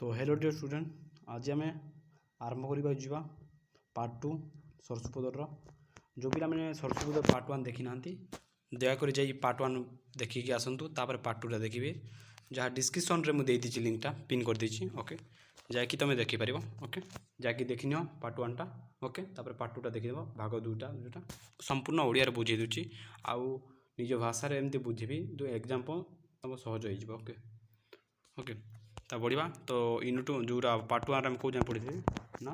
तो hello dear student, आज आम आरंभ करवा जावा पार्ट 2 सरस्वतीपदर। जो पिला मैंने सरस्वतीपद पार्ट 1 देखी ना दयाकोरी जा पार्ट 1 देखिकी आसतु, तापर पार्ट 2 देखिए जहाँ डिस्क्रिप्शन रे मुझे देती लिंकटा पिन कर देछि। ओके, जाकि तुम देखिपर। ओके, जाकि देखि नियो पार्ट 1 टा। ओके, तापर पार्ट 2 टा देखिदेव भाग 2टा जोटा संपूर्ण ओडिया बुझे दूची आउ निज भाषा रे एमती बुझिबी जो एग्जांपल तुम सहज हो जिवो। ओके ओके ता बढ़िया। तो यूनिट जोरा पार्ट 1 आम कौ जाए पढ़ी ना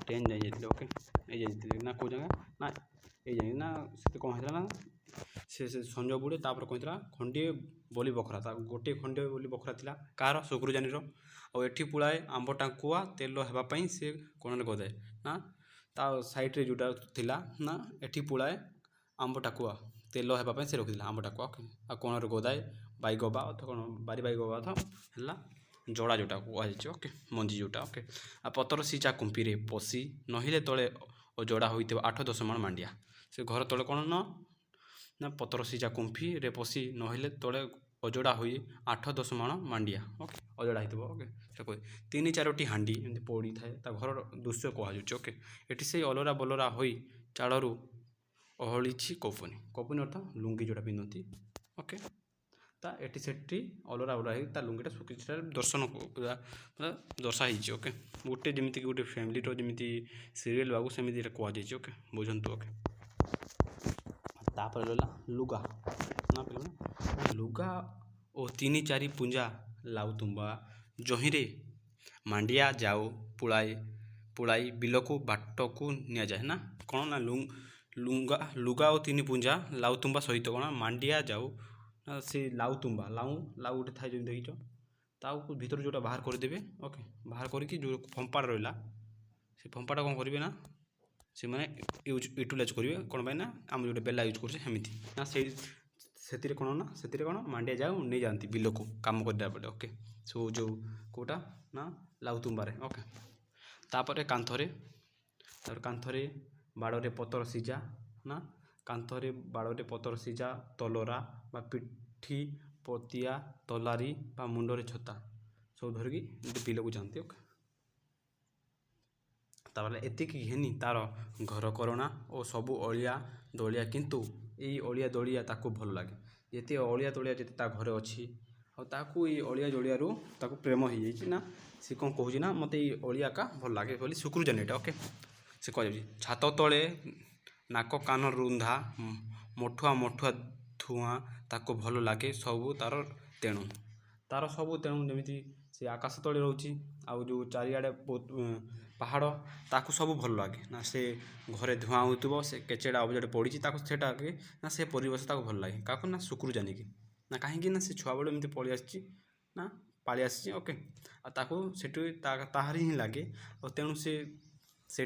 10 जाए। ओके, ये जाइए ना कौ जगह ना ये जाए ना से कौन है ना से संजय बुड़े तापर कहता खंडे बोली बखरा था गोटे खंडे बोली बखरा था कार शुक्रुजानी आठी पुलाए आंब टाकुआ तेल होगापाई सी कण गदाए ना ता सैड्रे जोटा थिला ना एठी पुलाए आंब टाकुआ तेल होगापाई से रखी आंब टाकुआ। ओके, आ कण गदाए बैगबा अथवा कौन बारी बैगबा है जड़ा जोटा कहुच्छे। ओके, मंजी जोटा। ओके, आ पतर सिचा कुंपीरे पशी नहिले तले जड़ा होता 8-10 माण मांडिया से घर तले कौन ना पतर सिचा कुंफी रे पशी नहिले तले अजड़ा हुई 8-10 माण मांडिया। ओके, अजड़ा होता। ओके, से कह 3-4टी हांडी एमती पड़ी थाए घर दृश्य कहुच्छे। ओके, ये से अलरा बलरा हो चाड़ू अहलिछि कौपनी कौपनी अर्थात लुंगी जोटा पिंधती। ओके, ता एटी सेठी अलरा अलरा ता लुंगीटा सुखी दर्शन दर्शाई। ओके, गोटे जमीक गोटे फैमिली जमी सीरियल बाबू सेमती कहुई। ओके, बुझंतु। ओके, तापर रहा लुगा ना पे लुगा ओ 3-4 पुंजा लाउ तुम्बा जहीरे मांडिया जाओ पुड़ाई पुड़ाई बिलकू बाटकू नि जाए ना कौन ना लुगा लुगा और 3 पुंजा लाउ तुम्बा सहित कौन मांडिया जाऊ से लाउ तुम्बा लाउ लाउ गोटे थाए जो देखिच ताऊ भीतर जोटा बाहर करदेवे। ओके, बाहर करके जो फंपाड़ा रहा से फंपाड़ा कौन करेंगे ना से मैंने यूटिलाइज करेंगे कौन पाई ना आम जो बेला यूज करमती ना से कौन ना से कौन मांडिया जाऊ नहीं जाती बिलकू कम कर। ओके, सो जो कौटा ना लाउ तुम्बारे। ओके, तापर कांथरे कांथरे बाड़े पतर सिजा ना कांथरे बाड़े पतर सिजा तलरा बा पिठी पतिया तलारी बा मुंडरे छता सब धरिकी बिलकू जाती। ओके, तापर एतिकी घेनी तार घर करणा और सबू अलिया दलिया किंतु यही अलिया दलिया ताकू भल लगे ये अलिया दलिया जिते ता घरे अच्छी ताकू ये अलिया दलियारू ताकू प्रेम हो जाए ना सी कौन कहूँ ना मत ये अलिया का भल लगे बोली शुक्रुजानी एटा। ओके, से कह छात तले नाक कान रुंधा मठुआ मठुआ धुआं ताको भल लगे सबू तार सबू तेणु जमी से आकाश तले रोचे आउ जो चारिआडे पहाड़ ताकू सब भल लगे ना से घरे धुआं होता से केचेड़ा अबजेक्ट पड़ी सेटा ना से परिवेश ताको भल लगे क्या ना शुक्रुजानी की ना कहीं ना से छुआ बेलू एमती पलि आसी ना पाली आसी। ओके, ताको सेठी ताहारी ही लगे और तेणु से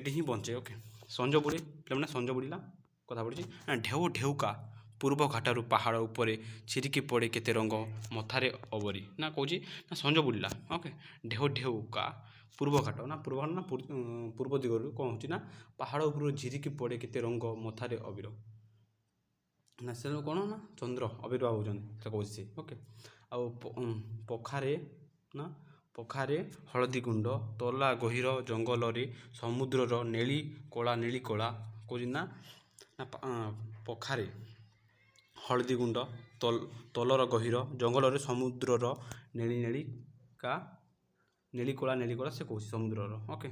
ही बंचे। ओके, संज बुड़े पे संज बुड़ीला कथा पड़ी ना ढेउ ढेउका पूर्व घाटारू पहाड़ उपरे छिरिकी पड़े केते रंग मथारे अबरी ना कौच ना संज बुड़ीला। ओके, ढेउ ढेउका पूर्व घाट ना पूर्व दिगरू कौन हो ना पहाड़ उपर झिरिकी पड़े केते रंग मथारे अबीर ना से कौन ना चंद्र आविर्भाव होते कौच से। ओके, आउ पखारे ना पखारे हलदी गुंड तला गहीर जंगल समुद्रर नेली कला कौच ना पखारे हलदी गुंड तलर गहीर जंगल समुद्रर नेली कला से कौच समुद्रर। ओके,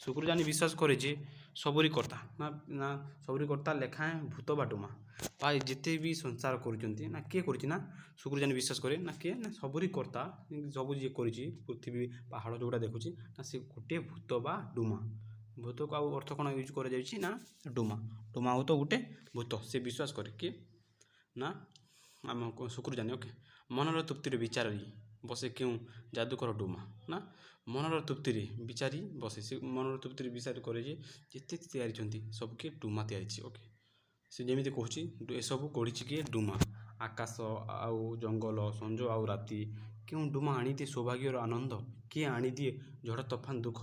शुक्रुजानी विश्वास करे जे सबरी कर्ता ना सबरी कर्ता लेखाएं भूत बाटुमा भाई जिते भी संसार करुँच ना किए कर शुक्रुजानी विश्वास करे ना किए ना सबरी कर्ता सब जी कर पृथ्वी पहाड़ जोटा देखुची ना से गोटे भूत बा डुमा भूत को आउ अर्थ कौन यूज कर ना डुमा डुमा हो तो गोटे भूत से विश्वास करे कि ना आम शुक्रुजानी। ओके, मनर तृप्तिर विचार बसे क्यों जादूकर डुमा ना मनर तृप्ति विचारी बसे से मनर तृप्ति विचार करे जिते तैयारी सबके डुमा तैयारी। ओके, से जमी कहूँ ए सब गढ़ी किए डुमा आकाश आउ जंगल संज आउ राति क्यों डुमा आनी सौभाग्यर आनंद किए आनी दिए झड़ तोफान दुख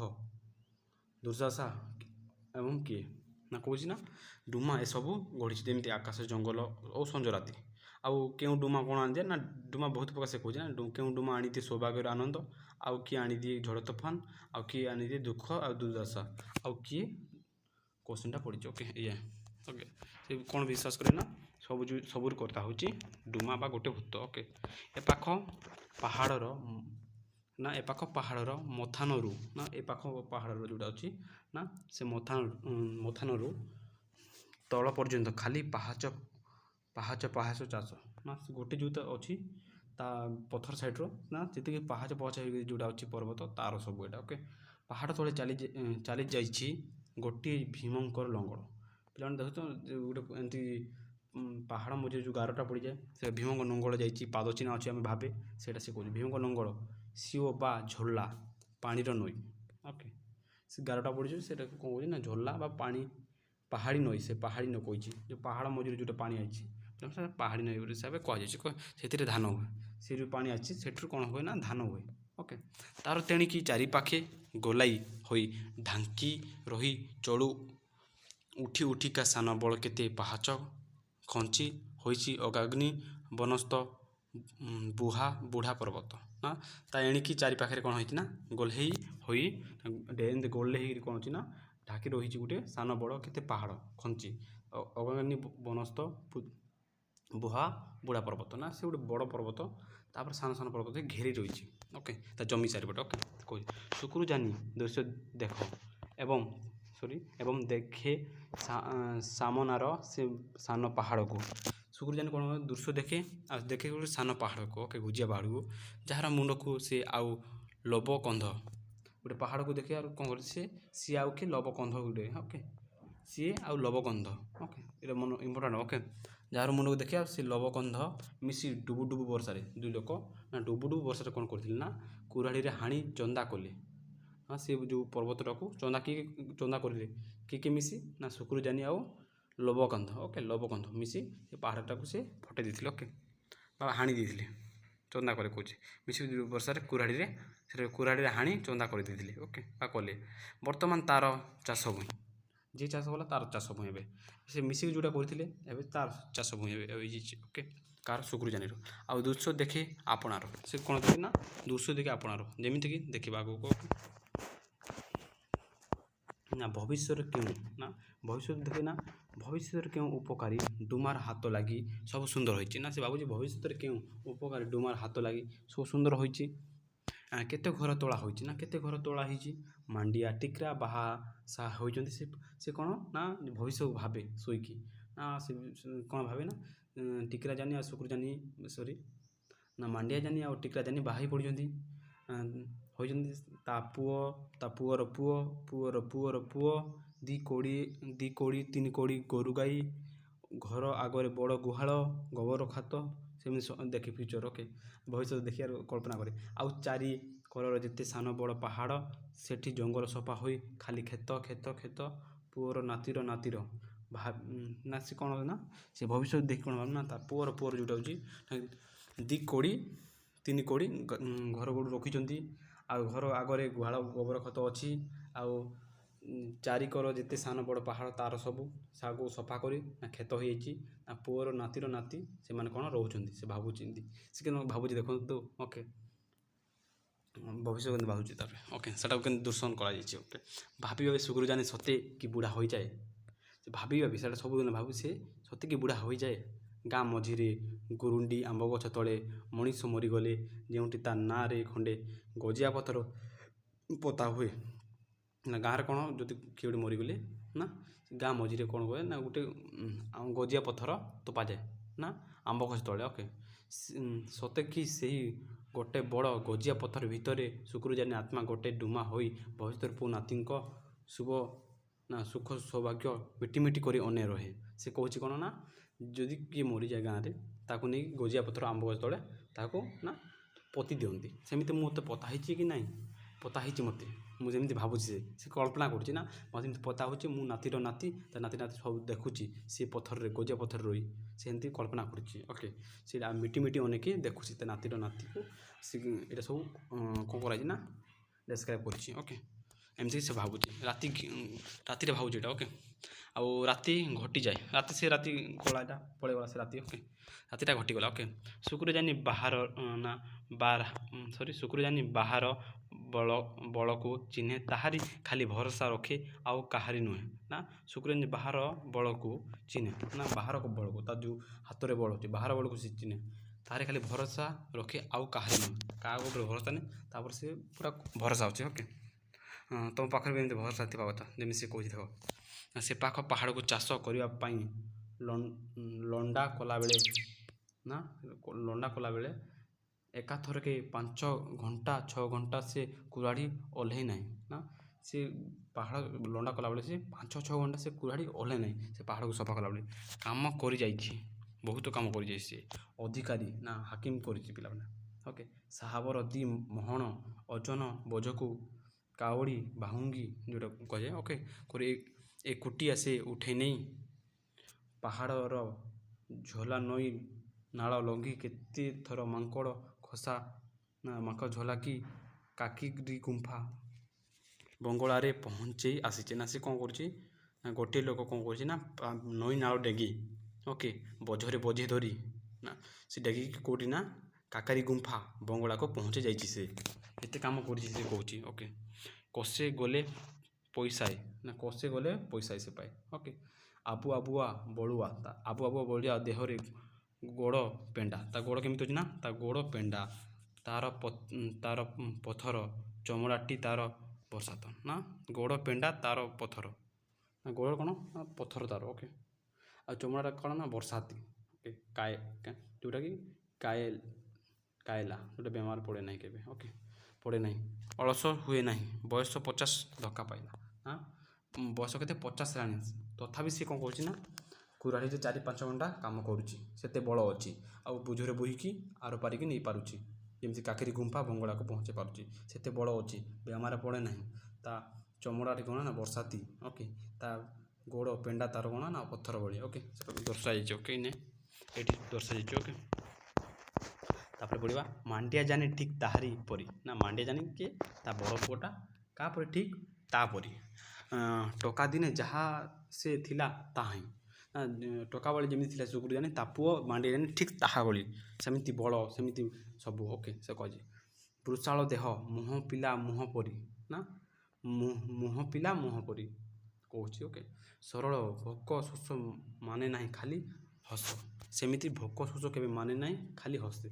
दुर्दशा एवं किए ना कौच ना डुमा ए सब गढ़ी जमी आकाश जंगल और संज राति ଆଉ କେଉଁ ଡୁମା କ'ଣ ଆଣିଦିଏ ନା ଡୁମା ବହୁତ ପ୍ରକାର ସେ କହୁଛି ନା କେଉଁ ଡୁମା ଆଣିଦିଏ ସୌଭାଗ୍ୟର ଆନନ୍ଦ, ଆଉ କିଏ ଆଣିଦିଏ ଝଡ଼ ତୋଫାନ, ଆଉ କିଏ ଆଣିଦିଏ ଦୁଃଖ ଆଉ ଦୁର୍ଦ୍ଦଶା, ଆଉ କିଏ କୋଶ୍ଚିନ୍ଟା ପଡ଼ିଛି। ଓକେ ଇଏ ଓକେ ସେ କ'ଣ ବିଶ୍ୱାସ କରେ ନା ସବୁର କଥା ହେଉଛି ଡୁମା ବା ଗୋଟେ ଭୂତ। ଓକେ ଏ ପାଖ ପାହାଡ଼ର ମଥାନରୁ ନା ଏ ପାଖ ପାହାଡ଼ର ଯେଉଁଟା ଅଛି ନା ସେ ମଥାନରୁ ତଳ ପର୍ଯ୍ୟନ୍ତ ଖାଲି ପାହାଚ ଚାଷ ନା ଗୋଟେ ଯେଉଁଟା ଅଛି ତା ପଥର ସାଇଡ଼୍ର ନା ଯେତିକି ପାହାଚ ହେଇକି ଯେଉଁଟା ଅଛି ପର୍ବତ ତାର ସବୁ ଏଇଟା। ଓକେ ପାହାଡ଼ ତଳେ ଚାଲି ଯାଇଛି ଗୋଟିଏ ଭୀମଙ୍କର ଲଙ୍ଗଳ। ପିଲାମାନେ ଦେଖୁଛ ଗୋଟେ ଏମିତି ପାହାଡ଼ ମଝିରେ ଯେଉଁ ଗାରଟା ପଡ଼ିଯାଏ ସେ ଭୀମଙ୍କ ଲଙ୍ଗଳ ଯାଇଛି, ପାଦ ଚିହ୍ନ ଅଛି ଆମେ ଭାବେ ସେଇଟା ସେ କହୁଛି ଭୀମଙ୍କ ଲଙ୍ଗଳ ସିଓ ବା ଝୋଲା ପାଣିର ନଈ। ଓକେ ସେ ଗାରଟା ପଡ଼ିଯିବ ସେଇଟା କ'ଣ କହୁଛି ନା ଝୋଲା ବା ପାହାଡ଼ି ନଈ। ସେ ପାହାଡ଼ି ନଈ କହିଛି ଯେଉଁ ପାହାଡ଼ ମଝିରେ ଯେଉଁଟା ପାଣି ଆସିଛି ସେଟା ପାହାଡ଼ି ନଈ ହିସାବରେ କୁହାଯାଇଛି। ସେଥିରେ ଧାନ ହୁଏ, ସେ ଯେଉଁ ପାଣି ଆସିଛି ସେଠାରୁ କ'ଣ ହୁଏ ନା ଧାନ ହୁଏ। ଓକେ ତାର ତେଣିକି ଚାରିପାଖେ ଗୋଲାଇ ହୋଇ ଢାଙ୍କି ରହି ଚଳୁ ଉଠିକା ସାନ ବଳ କେତେ ପାହାଚ ଖଞ୍ଚି ହୋଇଛି ଅଗାଗ୍ନି ବନସ୍ତ ବୁଢ଼ା ପର୍ବତ ନା ତା ଏଣିକି ଚାରି ପାଖରେ କ'ଣ ହେଇଛି ନା ଗୋଲେଇ ହୋଇ ଗୋଲେଇ ହେଇକି କ'ଣ ଅଛି ନା ଢାକି ରହିଛି ଗୋଟେ ସାନ ବଡ଼ କେତେ ପାହାଡ଼ ଖଞ୍ଚି ଅଗାଗ୍ନି ବନସ୍ତ ବୁଢ଼ା ପର୍ବତ ନା ସେ ଗୋଟେ ବଡ଼ ପର୍ବତ ତାପରେ ସାନ ପର୍ବତ ଘେରି ରହିଛି। ଓକେ ତା ଜମି ଚାରିପଟେ। ଓକେ କହୁଛି ଶୁକ୍ରୁ ଜାନି ଦୃଶ୍ୟ ଦେଖ ଏବଂ ଦେଖେ ସାମନାର ସେ ସାନ ପାହାଡ଼କୁ। ଶୁକ୍ରୁ ଜାନି କ'ଣ ଦୃଶ୍ୟ ଦେଖେ ଆଉ ଦେଖେ ଗୋଟେ ସାନ ପାହାଡ଼କୁ। ଓକେ ଗୁଜିଆ ପାହାଡ଼କୁ ଯାହାର ମୁଣ୍ଡକୁ ସେ ଆଉ ଲବ କନ୍ଧ ଗୋଟେ ପାହାଡ଼କୁ ଦେଖେ ଆଉ କ'ଣ କରୁଛି ସିଏ ଆଉ କି ଲବ କନ୍ଧ ଗୋଟେ। ଓକେ ସିଏ ଆଉ ଲବ କନ୍ଧ। ଓକେ ଏଇଟା ଇମ୍ପୋର୍ଟାଣ୍ଟ। ଓକେ ଯାହାର ମୁଣ୍ଡକୁ ଦେଖେ ଆଉ ସେ ଲବ କନ୍ଧ ମିଶି ଡୁବୁ ବର୍ଷାରେ ଦୁଇ ଲୋକ ନା ଡୁବୁ ବର୍ଷାରେ କ'ଣ କରିଥିଲେ ନା କୁରାଢ଼ୀରେ ହାଣି ଚନ୍ଦା କଲେ। ହଁ ସେ ଯେଉଁ ପର୍ବତଟାକୁ ଚନ୍ଦା କରିଲେ କିଏ ମିଶି ନା ଶୁକ୍ରୁ ଜାନି ଆଉ ଲବକନ୍ଧ। ଓକେ ଲବକନ୍ଧ ମିଶି ସେ ପାହାଡ଼ଟାକୁ ସେ ଫଟେଇ ଦେଇଥିଲେ। ଓକେ ବା ହାଣି ଦେଇଥିଲେ ଚନ୍ଦା করে କହୁଛି ମିଶି ବର୍ଷାରେ କୁରାଢ଼ୀରେ ହାଣି ଚନ୍ଦା କରିଦେଇଥିଲେ। ଓକେ ବା କଲେ ବର୍ତ୍ତମାନ ତାର ଚାଷ ଭୂଇଁ ଯିଏ ଚାଷ କଲା ତାର ଚାଷ ଭୂଇଁ ଏବେ ସେ ମିଶିକି ଯେଉଁଟା କରିଥିଲେ ଏବେ ତାର ଚାଷ ଭୂଇଁ ଏବେ ହେଇଯାଇଛି। ଓକେ କାହାର ଶୁକ୍ରୁ ଜାନିର ଆଉ ଦୃଶ୍ୟ ଦେଖେ ଆପଣାର ସେ କ'ଣ ଦେଖେ ନା ଦୃଶ୍ୟ ଦେଖେ ଆପଣାର ଯେମିତିକି ଦେଖିବା ଆଗକୁ ନା ଭବିଷ୍ୟତରେ କେଉଁ ଉପକାରୀ ଡୁମାର ହାତ ଲାଗି ସବୁ ସୁନ୍ଦର ହୋଇଛି ନା ସେ ଭାବୁଛି ଭବିଷ୍ୟତରେ କେଉଁ ଉପକାରୀ ଡୁମାର ହାତ ଲାଗି ସବୁ ସୁନ୍ଦର ହୋଇଛି। କେତେ ଘର ତୋଳା ହୋଇଛି ନା କେତେ ଘର ତୋଳା ହେଇଛି ମାଣ୍ଡିଆ ଟିକ୍ରା ବାହା ସାହା ହୋଇଛନ୍ତି। ସେ କ'ଣ ନା ଭବିଷ୍ୟକୁ ଭାବେ ଶୋଇକି ନା ସେ କ'ଣ ଭାବେ ନା ଟିକ୍ରା ଜାନି ଆଉ ଶୁକ୍ରୁ ଜାନି ନା ମାଣ୍ଡିଆ ଜାନି ଆଉ ଟିକ୍ରା ଜାନି ବାହା ହେଇ ପଡ଼ିଛନ୍ତି ହୋଇଛନ୍ତି। ତା ପୁଅର ପୁଅ ଦି କୋଡ଼ି ତିନି କୋଡ଼ି ଗୋରୁ ଗାଈ ଘର ଆଗରେ ବଡ଼ ଗୁହାଳ ଗୋବର ଖାତ ସେମିତି ଦେଖେ ଫ୍ୟୁଚର। ଓକେ ଭବିଷ୍ୟତ ଦେଖିବାର କଳ୍ପନା କରେ ଆଉ ଚାରି କଡ଼ର ଯେତେ ସାନ ବଡ଼ ପାହାଡ଼ ସେଠି ଜଙ୍ଗଲ ସଫା ହୋଇ ଖାଲି କ୍ଷେତ ପୁଅର ନାତିର ନା ସେ କ'ଣ ନା ସେ ଭବିଷ୍ୟତ ଦେଖି କ'ଣ ଭାବୁ ନା ତା ପୁଅର ଯେଉଁଟା ହେଉଛି ଦି କୋଡ଼ି ତିନି କୋଡ଼ି ଘର ଗୋରୁ ରଖିଛନ୍ତି ଆଉ ଘର ଆଗରେ ଗୁହାଳ ଗୋବର ଖତ ଅଛି ଆଉ ଚାରିକର ଯେତେ ସାନ ବଡ଼ ପାହାଡ଼ ତାର ସବୁ ସାକୁ ସଫା କରି ନା କ୍ଷେତ ହେଇଯାଇଛି ନା ପୁଅର ନାତିର ନାତି ସେମାନେ କ'ଣ ରହୁଛନ୍ତି ସେ ଭାବୁଛନ୍ତି ସେ କେମିତି ଭାବୁଛି ଦେଖନ୍ତୁ। ଓକେ ଭବିଷ୍ୟତ କେମିତି ଭାବୁଛି ତାପରେ ଓକେ ସେଟାକୁ କେମିତି ଦୂଷଣ କରାଯାଇଛି। ଓକେ ଭାବି ଶୁକ୍ରୁ ଜାନି ସତେ କି ବୁଢ଼ା ହୋଇଯାଏ ସେ ଭାବି ସେଇଟା ସବୁଦିନ ଭାବୁ ସେ ସତେ କି ବୁଢ଼ା ହୋଇଯାଏ। ଗାଁ ମଝିରେ ଗୁରୁଣ୍ଡି ଆମ୍ବ ଗଛ ତଳେ ମଣିଷ ମରିଗଲେ ଯେଉଁଠି ତା ନାଁରେ ଖଣ୍ଡେ ଗଜିଆ ପଥର ପୋତା ହୁଏ ନା ଗାଁରେ କ'ଣ ଯଦି କିଏ ଗୋଟେ ମରିଗଲେ ନା ଗାଁ ମଝିରେ କ'ଣ ହୁଏ ନା ଗୋଟେ ଗଜିଆ ପଥର ତୋପାଯାଏ ନା ଆମ୍ବ ଗଛ ତଳେ। ଓକେ ସତେ କି ସେହି ଗୋଟେ ବଡ଼ ଗଜିଆ ପଥର ଭିତରେ ଶୁକ୍ରୁ ଜାନି ଆତ୍ମା ଗୋଟେ ଡୁମା ହୋଇ ଭବିଷ୍ୟତରେ ପୁଅ ନାତିଙ୍କ ସୁଖ ସୌଭାଗ୍ୟ ମିଟିମିଟି କରି ଅନେଇ ରହେ। ସେ କହୁଛି କ'ଣ ନା ଯଦି କିଏ ମରିଯାଏ ଗାଁରେ ତାକୁ ନେଇ ଗଜିଆ ପଥର ଆମ୍ବ ଗଛ ତଳେ ତାକୁ ନା ପୋତି ଦିଅନ୍ତି। ସେମିତି ମୋତେ ପୋତା ହେଇଛି କି ନାହିଁ ପୋତା ହେଇଛି ମୋତେ ମୁଁ ଯେମିତି ଭାବୁଛି ସେ କଳ୍ପନା କରୁଛି ନା ମୋତେ ଯେମିତି ପୋତା ହେଉଛି ମୁଁ ନାତିର ନାତି ତା ନାତି ସବୁ ଦେଖୁଛି ସେ ପଥରରେ ଗଜିଆ ପଥରରେ ରହି ସେ ଏମିତି କଳ୍ପନା କରୁଛି। ଓକେ ସେଇଟା ମିଟି ଅନେଇକି ଦେଖୁଛି ତା ନାତିର ନାତିକୁ ସେ ଏଇଟା ସବୁ କ'ଣ କରାଯାଇଛି ନା ଡେସ୍କ୍ରାଇବ୍ କରିଛି। ଓକେ ଏମିତି ସେ ଭାବୁଛି ରାତିରେ ଭାବୁଛି ଏଇଟା ଓକେ। ଆଉ ରାତି ଘଟିଯାଏ, ରାତି ଗଲାଟା ପଳେଇଗଲା ସେ ରାତି ଓକେ, ରାତିଟା ଘଟିଗଲା ଓକେ। ଶୁକ୍ରଜାନି ବାହାର ନା ଶୁକ୍ରଜାନି ବାହାର ବଳକୁ ଚିହ୍ନେ ତାହାରି ଖାଲି ଭରସା ରଖେ ଆଉ କାହାରି ନୁହେଁ ନା। ଶୁକ୍ରଜାନି ବାହାର ବଳକୁ ଚିହ୍ନେ ନା, ବାହାର ବଳକୁ ତା ଯେଉଁ ହାତରେ ବଳ ଅଛି ବାହାର ବଳକୁ ସେ ଚିହ୍ନେ ତାହାରି ଖାଲି ଭରସା ରଖେ ଆଉ କାହାରି ନୁହେଁ। କାହା ଉପରେ ଭରସା ନାହିଁ, ତାପରେ ସେ ପୁରା ଭରସା ଅଛି ଓକେ। ତୁମ ପାଖରେ ବି ଏମିତି ଭରସା ଥିବା କଥା, ଯେମିତି ସେ କହୁଛି ଦେଖ। ସେ ପାଖ ପାହାଡ଼କୁ ଚାଷ କରିବା ପାଇଁ ଲଣ୍ଡା କଲାବେଳେ ଏକାଥରକେ 5 ଘଣ୍ଟା 6 ଘଣ୍ଟା ସେ କୁରାଢ଼ୀ ଓହ୍ଲେଇ ନାହିଁ ନା। ସେ ପାହାଡ଼ ଲଣ୍ଡା କଲାବେଳେ ସେ 5-6 ଘଣ୍ଟା ସେ କୁରାଢ଼ୀ ଓହ୍ଲେଇ ନାହିଁ। ସେ ପାହାଡ଼କୁ ସଫା କଲାବେଳେ କାମ କରିଯାଇଛି, ବହୁତ କାମ କରିଯାଇଛି। ସେ ଅଧିକାରୀ ନା ହାକିମ କରିଛି ପିଲାମାନେ ଓକେ। ସାହାବର 2 ମହଣ ଓଜନ ବୋଝକୁ କାଉଡ଼ି ବାହୁଙ୍ଗି ଯେଉଁଟା କୁହାଯାଏ ଓକେ କରି ଏକୁଟିଆ ସେ ଉଠେଇ ନେଇ ପାହାଡ଼ର ଝୋଲା ନଈ ନାଳ ଲଙ୍ଘି କେତେ ଥର ମାଙ୍କଡ଼ ଝୋଲାକି କାକିରି ଗୁମ୍ଫା ବଙ୍ଗଳାରେ ପହଞ୍ଚେଇ ଆସିଛି ନା। ସେ କ'ଣ କରୁଛି ନା, ଗୋଟିଏ ଲୋକ କ'ଣ କରୁଛି ନା ନଈ ନାଳ ଡେଙ୍ଗି ଓକେ ବୋଝରେ ବୋଝେ ଧରି ନା ସେ ଡେଙ୍ଗିକି କେଉଁଠି ନା କାକାରୀ ଗୁମ୍ଫା ବଙ୍ଗଳାକୁ ପହଞ୍ଚି ଯାଇଛି। ସେ ଏତେ କାମ କରିଛି ସେ କହୁଛି ଓକେ। କଷେ ଗଲେ ପଇସାଏ ସେ ପାଏ ଓକେ। ଆବୁଆ ବଳୁଆ ଦେହରେ ଗୋଡ଼ ପେଣ୍ଡା, ତା ଗୋଡ଼ କେମିତି ଅଛି ନା, ତା ଗୋଡ଼ ପେଣ୍ଡା, ତାର ପଥର ଚମଡ଼ାଟି ତାର ବର୍ଷାତ ନା। ଗୋଡ଼ ପେଣ୍ଡା ତାର ପଥର ନା, ଗୋଡ଼ କ'ଣ ନା ପଥର ତାର ଓକେ। ଆଉ ଚମଡ଼ାଟା କ'ଣ ନା ବର୍ଷାତି ଓକେ। ଯେଉଁଟାକି କାଏଲା, ଯେଉଁଟା ବେମାର ପଡ଼େ ନାହିଁ କେବେ ଓକେ, ପଡ଼େ ନାହିଁ, ଅଳସ ହୁଏ ନାହିଁ। ବୟସ 50 ଧକ୍କା ପାଇଲା ନା, ବୟସ କେତେ 50 ହେଲାଣି, ତଥାପି ସେ କ'ଣ କରୁଛି ନା କୁରାଢ଼ୀରେ 4-5 ଘଣ୍ଟା କାମ କରୁଛି। ସେତେ ବଳ ଅଛି, ଆଉ ବୋଝରେ ବୋହିକି ଆର ପାରିକି ନେଇପାରୁଛି, ଯେମିତି କାକେରୀ ଗୁମ୍ଫା ବଙ୍ଗଳାକୁ ପହଞ୍ଚେଇ ପାରୁଛି। ସେତେ ବଳ ଅଛି, ବେମାର ପଡ଼େ ନାହିଁ। ତା ଚମଡ଼ାଟି କ'ଣ ନା ବର୍ଷାତି ଓକେ। ତା ଗୋଡ଼ ପେଣ୍ଡା ତାର କ'ଣ ନା ପଥର ଭଳି ଓକେ। ସେଟା ଦର୍ଶାଯାଇଛି ଓକେ, ଏଇଠି ଦର୍ଶାଯାଇଛି ଓକେ। ତାପରେ ପଢ଼ିବା ମାଣ୍ଡିଆ ଜାନି ଠିକ୍ ତାହାରି ପରି ନା। ମାଣ୍ଡିଆ ଜାନି କିଏ, ତା ବଡ଼ ପୁଅଟା କାହାପରି, ଠିକ୍ ତାପରି। ଟୋକା ଦିନେ ଯାହା ସେ ଥିଲା ତାହା ହିଁ ନା। ଟୋକା ଭଳି ଯେମିତି ଥିଲା ଶୁକ୍ରଜାନି, ତା ପୁଅ ମାଣ୍ଡିଆ ଜାନି ଠିକ୍ ତାହା ଭଳି, ସେମିତି ବଳ ସେମିତି ସବୁ ଓକେ। ସେ କହିଛି ବୃଷାଳ ଦେହ ମୁହଁ ପିଲା ମୁହଁ ପରି ନା, ମୁହଁ ପିଲା ମୁହଁ ପରି କହୁଛି ଓକେ। ସରଳ ଭୋକ ଶୋଷ ମାନେ ନାହିଁ ଖାଲି ହସ, ସେମିତି ଭୋକ ଶୋଷ କେବେ ମାନେ ନାହିଁ ଖାଲି ହସେ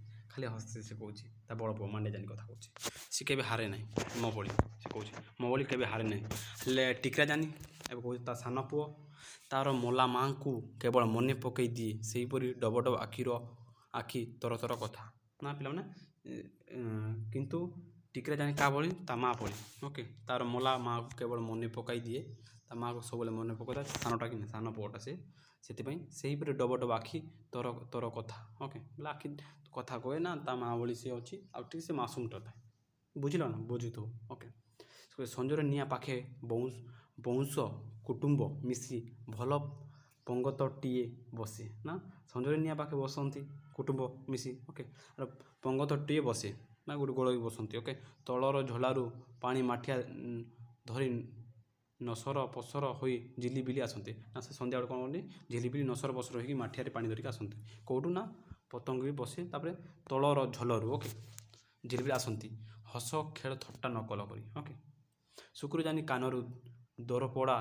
ସେ କହୁଛି। ତା ବଡ଼ ପୁଅ ମାଣ୍ଡିଆ ଜାନି କଥା କହୁଛି। ସେ କେବେ ହାରେ ନାହିଁ ମୋ ଭଳି, ସେ କହୁଛି ମୋ ଭଳି କେବେ ହାରେ ନାହିଁ। ହେଲେ ଟିକରା ଜାନି ଏବେ କହୁଛି ତା ସାନ ପୁଅ ତାର ମଲା ମାଆଙ୍କୁ କେବଳ ମନେ ପକାଇ ଦିଏ, ସେହିପରି ଡବ ଡବ ଆଖି ତର କଥା ନା ପିଲାମାନେ। କିନ୍ତୁ ଟିକରା ଜାନି କାହା ଭଳି, ତା ମା ଭଳି ଓକେ। ତାର ମଲା ମାଆକୁ କେବଳ ମନେ ପକାଇ ଦିଏ, ତା ମାଆକୁ ସବୁବେଳେ ମନେ ପକାଇଥାଏ। ସାନଟା କି ସାନ ପୁଅଟା ସେ, ସେଥିପାଇଁ ସେହିପରି ଡବ ଡବ ଆଖି ତର କଥା ଓକେ। ବୋଲେ ଆଖି କଥା କହେ ନା, ତା ମା ଭଳି ସେ ଅଛି, ଆଉ ଟିକେ ସେ ମାସୁମଟା ଥାଏ, ବୁଝିଲ ନା, ବୁଝୁଥିବ ଓକେ। ସଞ୍ଜରେ ନିଆଁ ପାଖେ ବଉଁଶ କୁଟୁମ୍ବ ମିଶି ଭଲ ପଙ୍ଗତଟିଏ ବସେ ନା। ସଞ୍ଜରେ ନିଆଁ ପାଖେ ବସନ୍ତି କୁଟୁମ୍ବ ମିଶି ଓକେ। ପଙ୍ଗତଟିଏ ବସେ ନା, ଗୋଟେ ଗୋଳେଇ ବସନ୍ତି ଓକେ। ତଳର ଝୋଲାରୁ ପାଣି ମାଠିଆ ଧରି ନସର ପସର ହୋଇ ଝିଲିବିଲି ଆସନ୍ତି ନା। ସେ ସନ୍ଧ୍ୟାବେଳେ କ'ଣ କରନ୍ତି, ଝିଲିବିଲି ନସର ପସର ହୋଇକି ମାଠିଆରେ ପାଣି ଧରିକି ଆସନ୍ତି। କେଉଁଠୁ ନା ପତଙ୍ଗ ବି ବସେ, ତାପରେ ତଳର ଝୋଲରୁ ଓକେ ଝିଲିବିଲି ଆସନ୍ତି, ହସ ଖେଳ ଥଟ୍ଟା ନକଲ କରି ଓକେ। ଶୁକ୍ରଜାନି କାନରୁ ଦରପୋଡ଼ା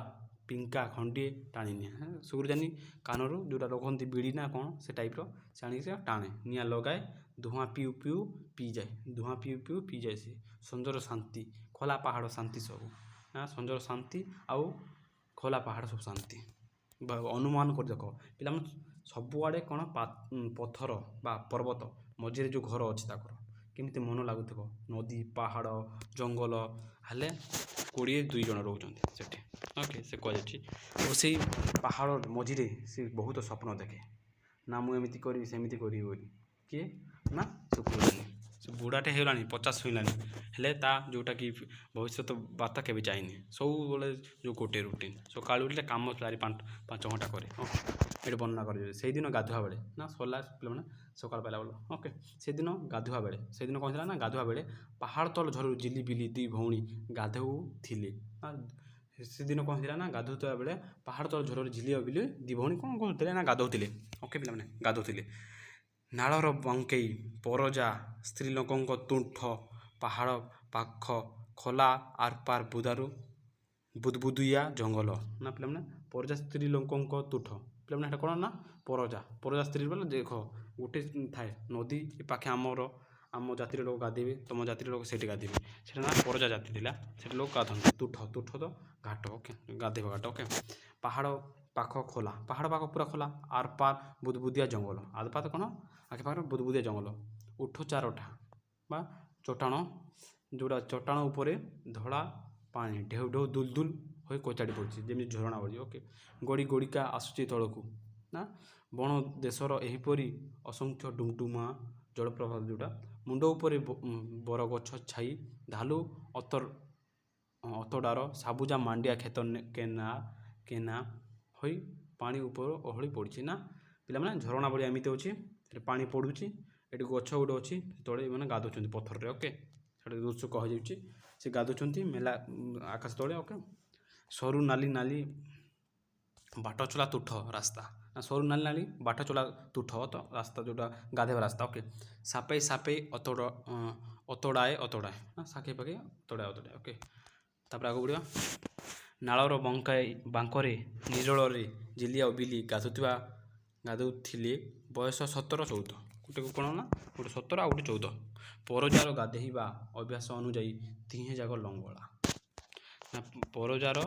ପିଙ୍କା ଖଣ୍ଡିଏ ଟାଣିନିଏ। ଶୁକ୍ରଜାନି କାନରୁ ଯେଉଁଟା ରଖନ୍ତି ବିଡ଼ି ନା କ'ଣ ସେ ଟାଇପ୍ର, ସେ ଆଣିକି ଟାଣେ, ନିଆଁ ଲଗାଏ, ଧୂଆଁ ପିଉ ପିଇଯାଏ ସେ। ସଞ୍ଜର ଶାନ୍ତି ଖୋଲା ପାହାଡ଼ ଶାନ୍ତି ସବୁ ନା। ସଞ୍ଜର ଶାନ୍ତି ଆଉ ଖୋଲା ପାହାଡ଼ ସବୁ ଶାନ୍ତି। ଅନୁମାନ କରି ଦେଖ ପିଲାମାନେ, ସବୁଆଡ଼େ କ'ଣ ପଥର ବା ପର୍ବତ, ମଝିରେ ଯେଉଁ ଘର ଅଛି ତାଙ୍କର କେମିତି ମନ ଲାଗୁଥିବ। ନଦୀ ପାହାଡ଼ ଜଙ୍ଗଲ, ହେଲେ 22 ଜଣ ରହୁଛନ୍ତି ସେଠି ଓକେ। ସେ କୁହାଯାଇଛି ଆଉ ସେଇ ପାହାଡ଼ ମଝିରେ ସେ ବହୁତ ସ୍ୱପ୍ନ ଦେଖେ ନା, ମୁଁ ଏମିତି କରିବି ସେମିତି କରିବି ବୋଲି। କିଏ ନା ଶୁକ୍ରଜାନି। ସେ ବୁଢ଼ାଟେ ହେଇଗଲାଣି, 50 ଛୁଇଁଲାଣି, ହେଲେ ତା ଯେଉଁଟାକି ଭବିଷ୍ୟତ ବାର୍ତ୍ତା କେବେ ଯାଇନି। ସବୁବେଳେ ଯେଉଁ ଗୋଟେ ରୁଟିନ୍, ସକାଳୁ ଉଠିଲେ କାମ 4-5 ଘଣ୍ଟା କରେ ଓକେ। ଏଠି ବର୍ଣ୍ଣନା କରାଯାଇଛି। ସେଇଦିନ ଗାଧୁଆ ବେଳେ ନା ସରିଲା ପିଲାମାନେ ସକାଳ ପାଇଲା ବେଳ ଓକେ। ସେଦିନ ଗାଧୁଆ ବେଳେ ସେଦିନ କ'ଣ ଥିଲା ନା ଗାଧୁଆ ବେଳେ ପାହାଡ଼ ତଳ ଝରରୁ ଝିଲି ବିଲି ଦୁଇ ଭଉଣୀ ଗାଧୋଉଥିଲେ। ସେଦିନ କ'ଣ ଥିଲା ନା ଗାଧୋଉଥିବା ବେଳେ ପାହାଡ଼ ତଳ ଝରରୁ ଝିଲି ଆଉ ବିଲି ଦୁଇ ଭଉଣୀ କ'ଣ କରୁଥିଲେ ନା ଗାଧୋଉଥିଲେ ଓକେ ପିଲାମାନେ ଗାଧୋଉଥିଲେ। ନାଳର ବାଙ୍କେଇ ପରଜା ସ୍ତ୍ରୀଲୋକଙ୍କ ତୁଣ୍ଠ ପାହାଡ଼ ପାଖ ଖୋଲା ଆରପାର ବୁଦାରୁ ବୁଦବୁଦିଆ ଜଙ୍ଗଲ ନା ପିଲାମାନେ ପରଜା ସ୍ତ୍ରୀ ଲୋକଙ୍କ ତୁଠ ପିଲାମାନେ ଏଇଟା କ'ଣ ନା ପରଜା ସ୍ତ୍ରୀ ବୋଲେ ଦେଖ ଗୋଟେ ଥାଏ ନଦୀ ଏ ପାଖେ ଆମ ଜାତିର ଲୋକ ଗାଧେଇବେ ତମ ଜାତିର ଲୋକ ସେଇଠି ଗାଧେଇବେ ସେଇଟା ନା ପରଜା ଜାତି ଥିଲା ସେଠି ଲୋକ ଗାଧନ୍ତି ତୁଠ ତ ଘାଟ ଓକେ ଗାଧେଇବା ଘାଟ ଓକେ। ପାହାଡ଼ ପାଖ ଖୋଲା ପାହାଡ଼ ପାଖ ପୁରା ଖୋଲା ଆରପାର ବୁଦବୁଦିଆ ଜଙ୍ଗଲ ଆରପାର କ'ଣ ଆଖେ ପାଖରେ ବୁଦବୁଦିଆ ଜଙ୍ଗଲ। ଉଠ ଚାରଟା ବା ଚଟାଣ ଯେଉଁଟା ଚଟାଣ ଉପରେ ଧଳା ପାଣି ଢେଉ ଢେଉ ଦୁଲ ଦୁଲ ହୋଇ କଚାଡ଼ି ପଡ଼ୁଛି ଯେମିତି ଝରଣା ପଡ଼ୁଛି ଓକେ। ଗଡ଼ି ଗଡ଼ିକା ଆସୁଛି ତଳକୁ ନା ବଣ ଦେଶର ଏହିପରି ଅସଂଖ୍ୟ ଡୁମଡୁମା ଜଳପ୍ରପାତ ଯେଉଁଟା ମୁଣ୍ଡ ଉପରେ ବରଗଛ ଛାଇ ଢାଲୁ ଅତଡ଼ାର ସବୁଜା ମାଣ୍ଡିଆ କ୍ଷେତ କେନା ହୋଇ ପାଣି ଉପରୁ ଓହଳି ପଡ଼ିଛି ନା ପିଲାମାନେ ଝରଣା ଭଳିଆ ଏମିତି ଅଛି ସେଠି ପାଣି ପଡ଼ୁଛି ଏଠି ଗଛ ଗୋଟେ ଅଛି ତଳେ ଏମାନେ ଗାଧଉଛନ୍ତି ପଥରରେ ଓକେ। ସେଠି ଦୃଶ୍ୟ କୁହାଯାଉଛି ସେ ଗାଧୁଛନ୍ତି ମେଲା ଆକାଶ ତଳେ ଓକେ। ସରୁ ନାଲି ନାଲି ବାଟ ଚଲା ତୁଠ ରାସ୍ତା ନା ସରୁ ନାଲି ନାଲି ବାଟ ଚଲା ତୁଠ ତ ରାସ୍ତା ଯେଉଁଟା ଗାଧେଇବା ରାସ୍ତା ଓକେ। ସାପେଇ ସାପେଇ ଅତଡ଼ାଏ ନା ସାଖେ ପାଖେ ଅତଡ଼ାଏ ଓକେ। ତାପରେ ଆଗକୁ ବଢ଼ିବା। ନାଳର ବାଙ୍କରେ ନିରୋଳରେ ଝିଲି ଆଉ ବିଲି ଗାଧୋଉଥିଲେ ବୟସ 17-14 ଗୋଟେକୁ କ'ଣ ନା ଗୋଟେ 17 ଆଉ ଗୋଟେ 14। ପରଜାର ଗାଧେଇବା ଅଭ୍ୟାସ ଅନୁଯାୟୀ ଦିହେଁ ଯାକ ଲଙ୍ଗଳା ନା ପରଜାର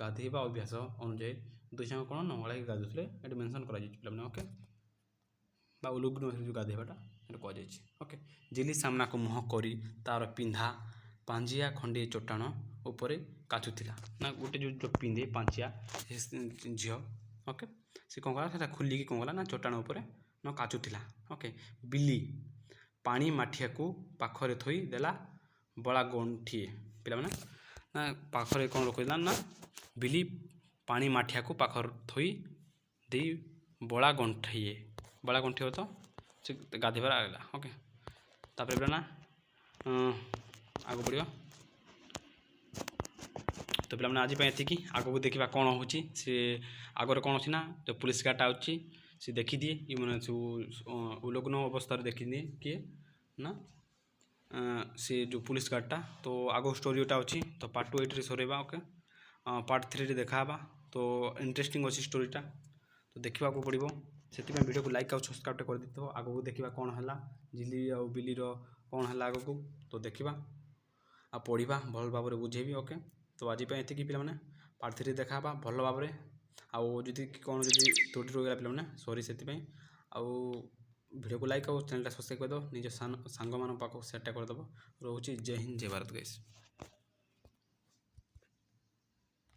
ଗାଧେଇବା ଅଭ୍ୟାସ ଅନୁଯାୟୀ ଦୁଇ ସାଙ୍ଗ କ'ଣ ଲଙ୍ଗଳା ହେଇକି ଗାଧୋଉଥିଲେ ଏଠି ମେନସନ୍ କରାଯାଇଛି ପିଲାମାନେ ଓକେ। ବା ଉଲଗ୍ନ ଯେଉଁ ଗାଧେଇବାଟା ଏଠି କୁହାଯାଇଛି ଓକେ। ଝିଲି ସାମ୍ନାକୁ ମୁହଁ କରି ତାର ପିନ୍ଧା ପାଞ୍ଜିଆ ଖଣ୍ଡିଏ ଚଟାଣ ଉପରେ କାଚୁଥିଲା ନା ଗୋଟେ ଯେଉଁ ପିନ୍ଧେ ପାଞ୍ଚିଆ ଝିଅ ଓକେ ସେ କ'ଣ କଲା ସେଟା ଖୋଲିକି କ'ଣ କଲା ନା ଚଟାଣ ଉପରେ ନା କାଚୁଥିଲା ଓକେ। ବିଲି ପାଣି ମାଠିଆକୁ ପାଖରେ ଥୋଇ ଦେଲା ବଳା ଗଣ୍ଠିଏ ପିଲାମାନେ ନା ପାଖରେ କ'ଣ ରଖିଦେଲା ନା ବିଲି ପାଣି ମାଠିଆକୁ ପାଖରେ ଥୋଇ ଦେଇ ବଳା ଗଣ୍ଠିଏ ତ ସେ ଗାଧେଇବାର ଆଗଲା ଓକେ। ତାପରେ ପିଲା ନା ଆଗକୁ ବଢ଼ିବା। ତ ପିଲାମାନେ ଆଜି ପାଇଁ ଏତିକି ଆଗକୁ ଦେଖିବା କ'ଣ ହେଉଛି ସେ ଆଗରେ କ'ଣ ଅଛି ନା ଯେଉଁ ପୁଲିସ ଗାର୍ଡ଼ଟା ଅଛି ସେ ଦେଖିଦିଏ ମାନେ ସବୁ ଉଲଗ୍ନ ଅବସ୍ଥାରେ ଦେଖିଦିଏ କିଏ ନା ସେ ଯେଉଁ ପୁଲିସ ଗାର୍ଡ଼ଟା ତ ଆଗ ଷ୍ଟୋରିଟା ଅଛି ତ ପାର୍ଟ 2 ଏଇଠିରେ ସରେଇବା ଓକେ। ପାର୍ଟ 3ରେ ଦେଖାହେବା ତ ଇଣ୍ଟରେଷ୍ଟିଂ ଅଛି ଷ୍ଟୋରିଟା ତ ଦେଖିବାକୁ ପଡ଼ିବ ସେଥିପାଇଁ ଭିଡ଼ିଓକୁ ଲାଇକ୍ ଆଉ ସବସ୍କ୍ରାଇବ୍ଟା କରିଦେଇଥିବ। ଆଗକୁ ଦେଖିବା କ'ଣ ହେଲା ଝିଲି ଆଉ ବିଲିର କ'ଣ ହେଲା ଆଗକୁ ତ ଦେଖିବା ଆଉ ପଢ଼ିବା ଭଲ ଭାବରେ ବୁଝେଇବି ଓକେ। ତ ଆଜି ପାଇଁ ଏତିକି ପିଲାମାନେ ପାର୍ଟ 3 ଦେଖାହେବା ଭଲ ଭାବରେ ଆଉ ଯଦି କ'ଣ ଯଦି ତ୍ରୁଟି ରହିଗଲା ପିଲାମାନେ ସରି ସେଥିପାଇଁ ଆଉ ଭିଡ଼ିଓକୁ ଲାଇକ୍ ଆଉ ଚ୍ୟାନେଲଟା ସବସ୍କ୍ରାଇବ୍ କରିଦେବ ନିଜ ସାଙ୍ଗମାନଙ୍କ ପାଖକୁ ସେୟାରଟା କରିଦେବ। ରହୁଛି ଜୟ ହିନ୍ଦ ଜୟ ଭାରତ ଗାଇସ୍।